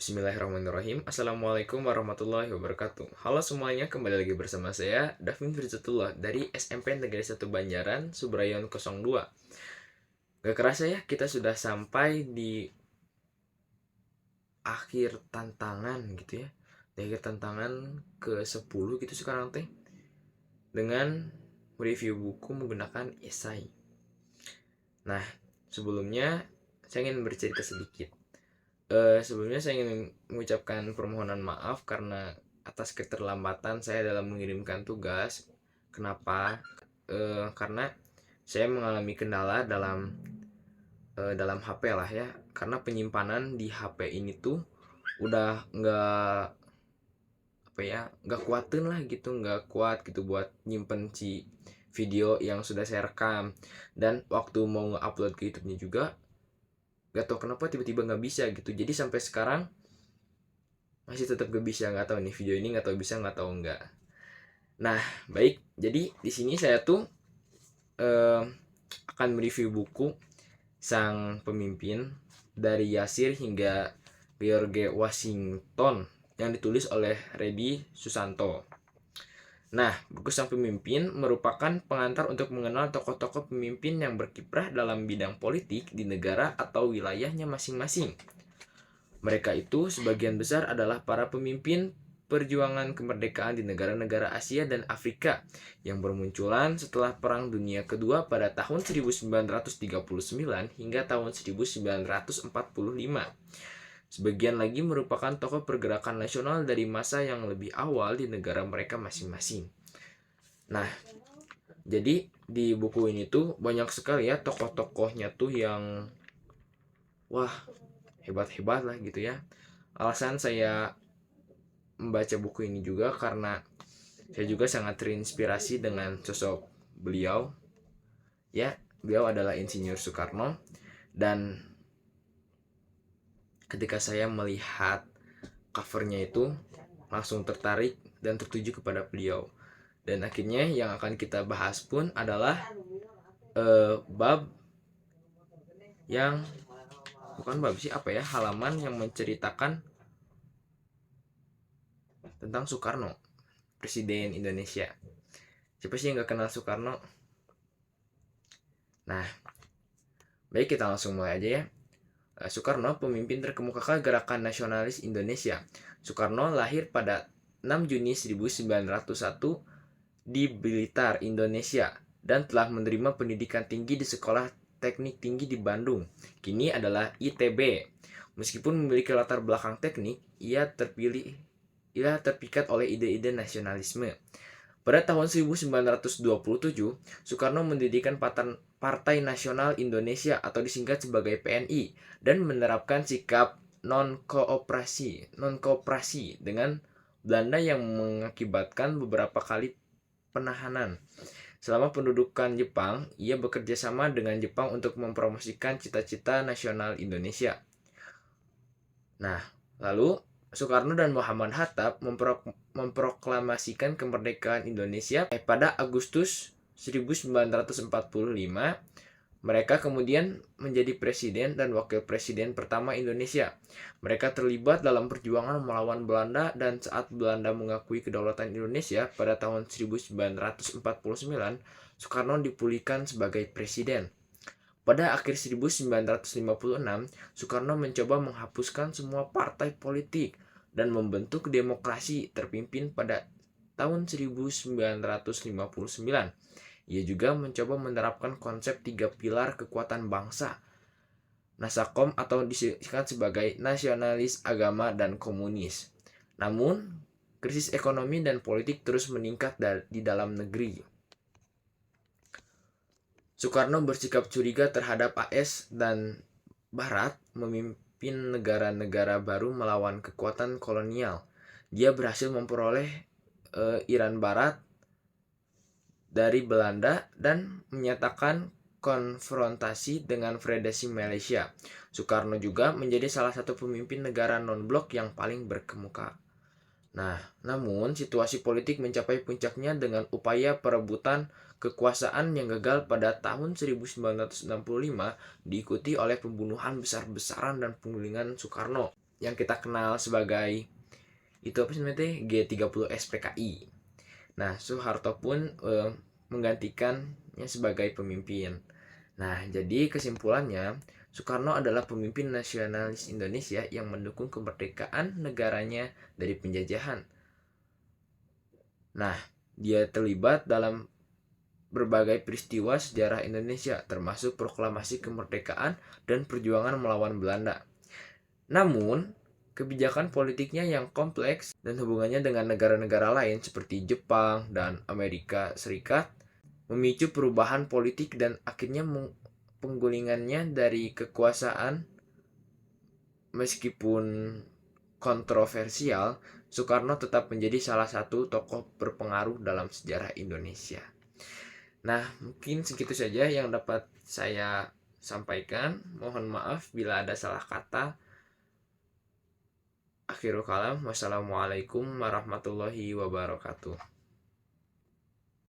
Bismillahirrahmanirrahim. Assalamualaikum warahmatullahi wabarakatuh. Halo semuanya, kembali lagi bersama saya, Davin Firzatullah dari SMP Negeri 1 Banjaran, Subrayon 02. Gak kerasa ya, kita sudah sampai di akhir tantangan gitu ya. Di akhir tantangan ke-10 gitu sekarang teh. Dengan mereview buku menggunakan esai. Nah, sebelumnya saya ingin bercerita sedikit. Sebelumnya saya ingin mengucapkan permohonan maaf karena atas keterlambatan saya dalam mengirimkan tugas. Kenapa? Karena saya mengalami kendala dalam HP lah ya. Karena penyimpanan di HP ini tuh udah nggak kuatin lah gitu, nggak kuat gitu buat nyimpen si video yang sudah saya rekam. Dan waktu mau nge-upload ke YouTube-nya juga gak tau kenapa tiba-tiba nggak bisa gitu. Jadi sampai sekarang masih tetap gak bisa, nggak tahu nih video ini nggak tahu bisa nggak tahu enggak. Nah, baik, jadi di sini saya tuh eh, akan mereview buku Sang Pemimpin dari Yasir hingga George Washington yang ditulis oleh Reddy Susanto. Nah, buku Sang Pemimpin merupakan pengantar untuk mengenal tokoh-tokoh pemimpin yang berkiprah dalam bidang politik di negara atau wilayahnya masing-masing. Mereka itu sebagian besar adalah para pemimpin perjuangan kemerdekaan di negara-negara Asia dan Afrika yang bermunculan setelah Perang Dunia Kedua pada tahun 1939 hingga tahun 1945. Sebagian lagi merupakan tokoh pergerakan nasional dari masa yang lebih awal di negara mereka masing-masing. Nah, jadi di buku ini tuh banyak sekali ya tokoh-tokohnya tuh yang wah, hebat-hebat lah gitu ya. Alasan saya membaca buku ini juga karena saya juga sangat terinspirasi dengan sosok beliau. Ya, beliau adalah Insinyur Soekarno, dan ketika saya melihat covernya itu langsung tertarik dan tertuju kepada beliau. Dan akhirnya yang akan kita bahas pun adalah bab yang bukan bab sih, apa ya, halaman yang menceritakan tentang Soekarno, Presiden Indonesia. Siapa sih yang gak kenal Soekarno? Nah, baik, kita langsung mulai aja ya. Soekarno, pemimpin terkemuka Gerakan Nasionalis Indonesia. Soekarno lahir pada 6 Juni 1901 di Blitar, Indonesia, dan telah menerima pendidikan tinggi di Sekolah Teknik Tinggi di Bandung. Kini adalah ITB. Meskipun memiliki latar belakang teknik, ia terpikat oleh ide-ide nasionalisme. Pada tahun 1927, Soekarno mendirikan Partai Nasional Indonesia atau disingkat sebagai PNI dan menerapkan sikap non-kooperasi dengan Belanda yang mengakibatkan beberapa kali penahanan. Selama pendudukan Jepang, ia bekerja sama dengan Jepang untuk mempromosikan cita-cita nasional Indonesia. Nah, lalu Soekarno dan Muhammad Hatta memproklamasikan kemerdekaan Indonesia pada Agustus 1945. Mereka kemudian menjadi presiden dan wakil presiden pertama Indonesia. Mereka terlibat dalam perjuangan melawan Belanda, dan saat Belanda mengakui kedaulatan Indonesia pada tahun 1949, Soekarno dipulihkan sebagai presiden. Pada akhir 1956, Soekarno mencoba menghapuskan semua partai politik dan membentuk demokrasi terpimpin pada tahun 1959. Ia juga mencoba menerapkan konsep 3 pilar kekuatan bangsa, Nasakom atau disingkat sebagai nasionalis, agama, dan komunis. Namun, krisis ekonomi dan politik terus meningkat di dalam negeri. Soekarno bersikap curiga terhadap AS dan Barat memimpin negara-negara baru melawan kekuatan kolonial. Dia berhasil memperoleh Iran Barat dari Belanda dan menyatakan konfrontasi dengan Federasi Malaysia. Soekarno juga menjadi salah satu pemimpin negara non-blok yang paling berkemuka. Nah, namun situasi politik mencapai puncaknya dengan upaya perebutan kekuasaan yang gagal pada tahun 1965, diikuti oleh pembunuhan besar-besaran dan penggulingan Soekarno. yang kita kenal sebagai itu apa sih namanya G30 SPKI. Nah, Soeharto pun menggantikannya sebagai pemimpin. Nah, jadi kesimpulannya, Soekarno adalah pemimpin nasionalis Indonesia yang mendukung kemerdekaan negaranya dari penjajahan. Nah, dia terlibat dalam berbagai peristiwa sejarah Indonesia, termasuk proklamasi kemerdekaan dan perjuangan melawan Belanda. Namun, kebijakan politiknya yang kompleks dan hubungannya dengan negara-negara lain seperti Jepang dan Amerika Serikat memicu perubahan politik dan akhirnya penggulingannya dari kekuasaan. Meskipun kontroversial, Soekarno tetap menjadi salah satu tokoh berpengaruh dalam sejarah Indonesia. Nah, mungkin segitu saja yang dapat saya sampaikan. Mohon maaf bila ada salah kata. Akhirul kalam, wassalamualaikum warahmatullahi wabarakatuh.